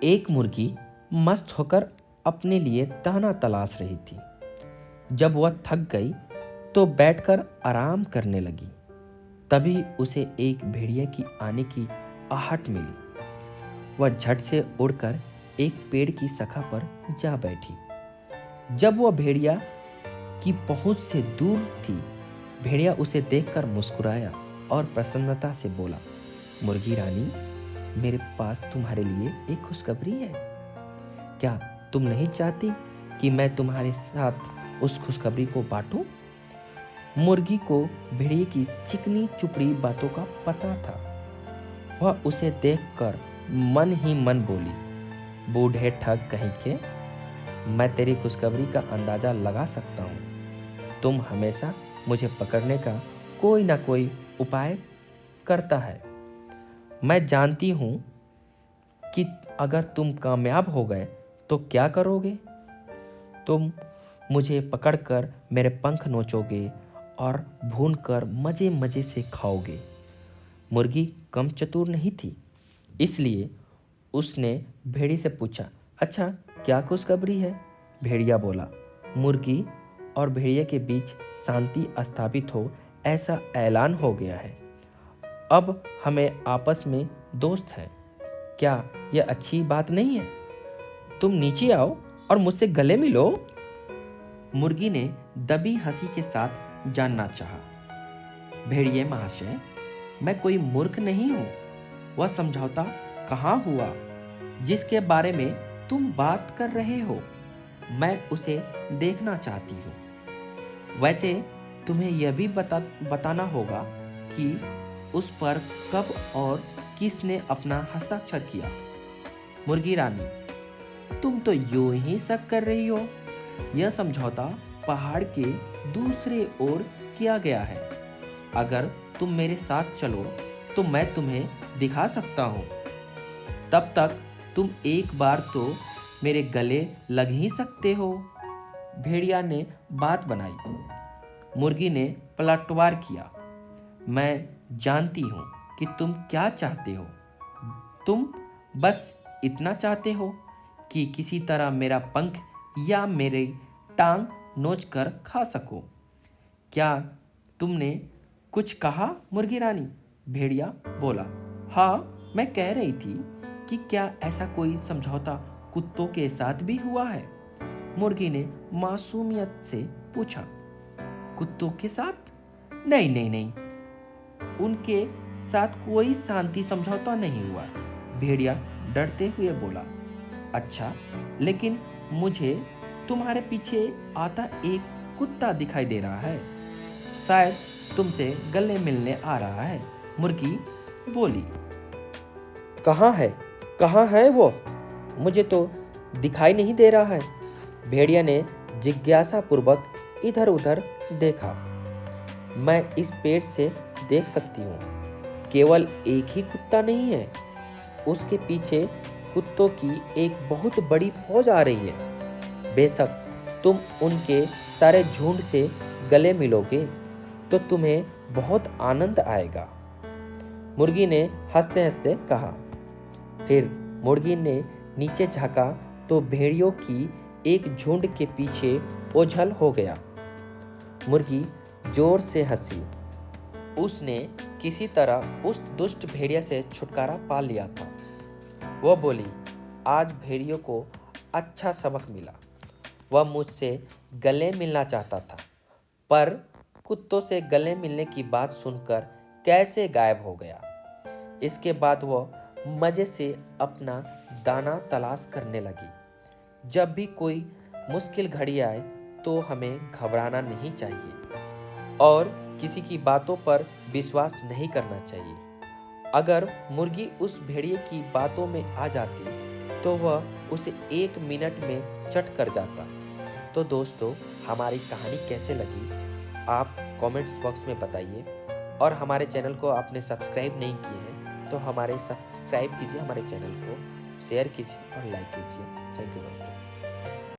एक मुर्गी मस्त होकर अपने लिए दाना तलाश रही थी। जब वह थक गई तो बैठकर आराम करने लगी। तभी उसे एक भेड़िया की आने की आहट मिली। वह झट से उड़कर एक पेड़ की शाखा पर जा बैठी। जब वह भेड़िया की पहुंच से दूर थी, भेड़िया उसे देखकर मुस्कुराया और प्रसन्नता से बोला, मुर्गी रानी, मेरे पास तुम्हारे लिए एक खुशखबरी है। क्या तुम नहीं चाहती कि मैं तुम्हारे साथ उस खुशखबरी को बांटूं? मुर्गी को भेड़िए की चिकनी चुपड़ी बातों का पता था। वह उसे देखकर मन ही मन बोली, बूढ़े ठग कहीं के, मैं तेरी खुशखबरी का अंदाजा लगा सकता हूँ। तुम हमेशा मुझे पकड़ने का कोई ना कोई उपाय करता है। मैं जानती हूँ कि अगर तुम कामयाब हो गए तो क्या करोगे। तुम मुझे पकड़कर मेरे पंख नोचोगे और भूनकर मज़े मज़े से खाओगे। मुर्गी कम चतुर नहीं थी, इसलिए उसने भेड़िए से पूछा, अच्छा क्या खुशखबरी है? भेड़िया बोला, मुर्गी और भेड़िए के बीच शांति स्थापित हो ऐसा ऐलान हो गया है। अब हमें आपस में दोस्त हैं। क्या यह अच्छी बात नहीं है? तुम नीचे आओ और मुझसे गले मिलो। मुर्गी ने दबी हंसी के साथ जानना चाहा। भेड़िए महाशय, मैं कोई मूर्ख नहीं हूं। वह समझौता कहाँ हुआ जिसके बारे में तुम बात कर रहे हो? मैं उसे देखना चाहती हूँ। वैसे तुम्हें यह भी बताना होगा कि उस पर कब और किसने अपना हस्ताक्षर किया। मुर्गी रानी, तुम तो यूं ही शक कर रही हो। यह समझौता पहाड़ के दूसरे ओर किया गया है। अगर तुम मेरे साथ चलो तो मैं तुम्हें दिखा सकता हूँ। तब तक तुम एक बार तो मेरे गले लग ही सकते हो। भेड़िया ने बात बनाई। मुर्गी ने पलटवार किया, मैं जानती हूँ कि तुम क्या चाहते हो। तुम बस इतना चाहते हो कि किसी तरह मेरा पंख या मेरी टांग नोच कर खा सको। क्या तुमने कुछ कहा मुर्गी रानी? भेड़िया बोला, हाँ, मैं कह रही थी कि क्या ऐसा कोई समझौता कुत्तों के साथ भी हुआ है? मुर्गी ने मासूमियत से पूछा, कुत्तों के साथ? नहीं नहीं नहीं, उनके साथ कोई शांति समझौता नहीं हुआ। भेड़िया डरते हुए बोला, अच्छा, लेकिन मुझे तुम्हारे पीछे आता एक कुत्ता दिखाई दे रहा है। शायद तुमसे गले मिलने आ रहा है। मुर्गी बोली, कहाँ है वो? मुझे तो दिखाई नहीं दे रहा है। भेड़िया ने जिज्ञासा पूर्वक इधर उधर देखा। मैं इस पेड़ से देख सकती हूँ। केवल एक ही कुत्ता नहीं है, उसके पीछे कुत्तों की एक बहुत बड़ी फौज आ रही है। बेशक तुम उनके सारे झुंड से गले मिलोगे तो तुम्हें बहुत आनंद आएगा। मुर्गी ने हंसते हंसते कहा। फिर मुर्गी ने नीचे झांका तो भेड़ियों की एक झुंड के पीछे ओझल हो गया। मुर्गी जोर से हंसी। उसने किसी तरह उस दुष्ट भेड़िया से छुटकारा पा लिया था। वह बोली, आज भेड़ियों को अच्छा सबक मिला। वह मुझसे गले मिलना चाहता था, पर कुत्तों से गले मिलने की बात सुनकर कैसे गायब हो गया। इसके बाद वह मज़े से अपना दाना तलाश करने लगी। जब भी कोई मुश्किल घड़ी आए तो हमें घबराना नहीं चाहिए और किसी की बातों पर विश्वास नहीं करना चाहिए। अगर मुर्गी उस भेड़िए की बातों में आ जाती तो वह उसे 1 मिनट में चट कर जाता। तो दोस्तों, हमारी कहानी कैसे लगी आप कमेंट्स बॉक्स में बताइए, और हमारे चैनल को आपने सब्सक्राइब नहीं किए हैं तो हमारे सब्सक्राइब कीजिए, हमारे चैनल को शेयर कीजिए और लाइक कीजिए। थैंक यू दोस्तों।